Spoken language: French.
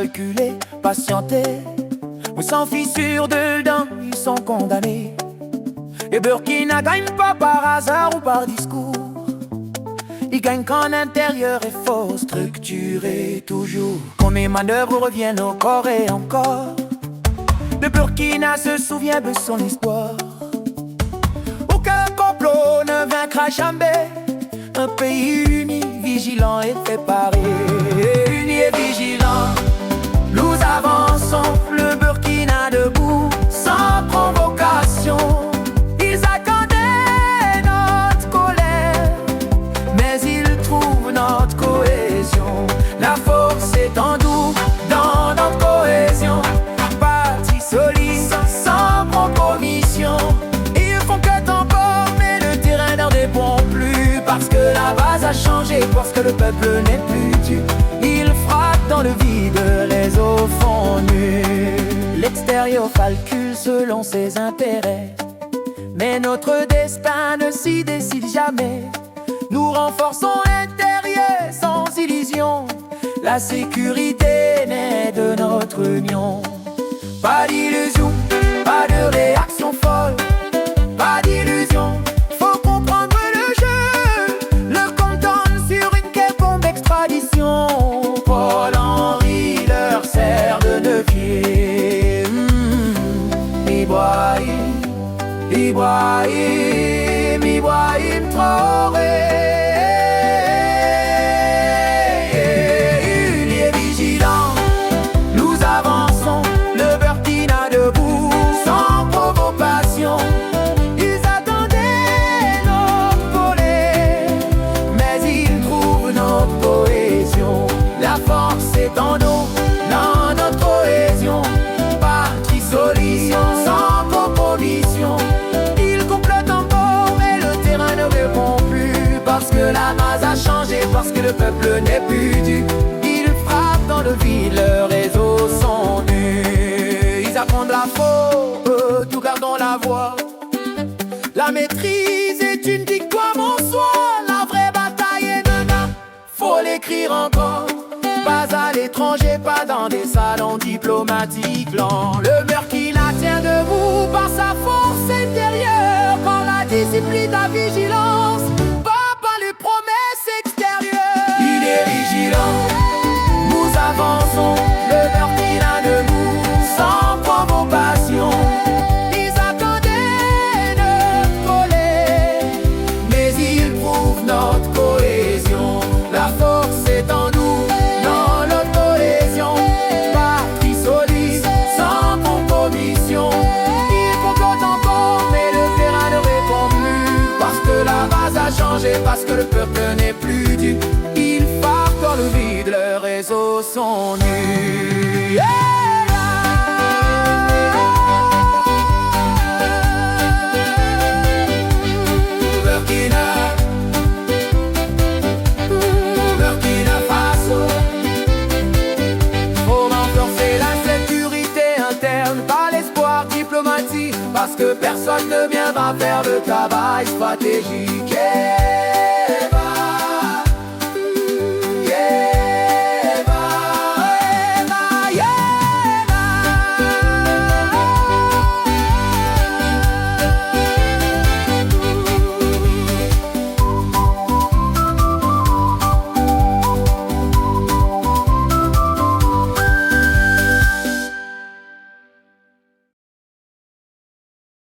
calculer, patienter. Mais sans fissure dedans, ils sont condamnés. Et Burkina gagne pas par hasard ou par discours. Il gagne quand l'intérieur est fort, structuré toujours. Quand mes manœuvres reviennent encore et encore. Le Burkina se souvient de son histoire. Aucun complot ne vaincra jamais un pays uni, vigilant et préparé. Uni et vigilant, nous avançons, le Burkina debout, sans provocation. Ils attendaient notre colère, mais ils trouvent notre cohésion. La force est en nous, dans notre cohésion. Parti solide, sans proposition. Ils font que encore, mais le terrain n'en répond plus. Parce que la base a changé, parce que le peuple n'est plus tu. Ils frappent dans le vide, les eaux font nus. L'extérieur calcule selon ses intérêts, mais notre destin ne s'y décide jamais. Nous renforçons l'intérieur sans illusion. La sécurité naît de notre union. Pas d'illusion, pas de réaction folle, pas d'illusion. Faut comprendre le jeu. Le compte donne sur une quelconque extradition. Paul-Henri leur sert de levier. Ibrahim Traoré. La base a changé parce que le peuple n'est plus dû. Ils frappent dans le vide, leurs réseaux sont nus. Ils apprennent la faute, tout gardons la voix. La maîtrise est une victoire en soi. La vraie bataille est demain, faut l'écrire encore. Pas à l'étranger, pas dans des salons diplomatiques lents. Le Burkina tient debout par sa force intérieure. Par la discipline, la vigilance, nous avançons, le Burkina debout, sans provocation. Ils attendaient notre colère, mais ils prouvent notre cohésion. La force est en nous, dans notre cohésion. Parti solide, sans compromission. Ils complotent encore, mais le terrain ne répond plus. Parce que la base a changé, parce que le peuple n'est plus dû. Dans le vide, leurs réseaux sont nus. Burkina Faso. Faut renforcer la sécurité interne par l'espoir diplomatique, parce que personne ne viendra faire le travail stratégique.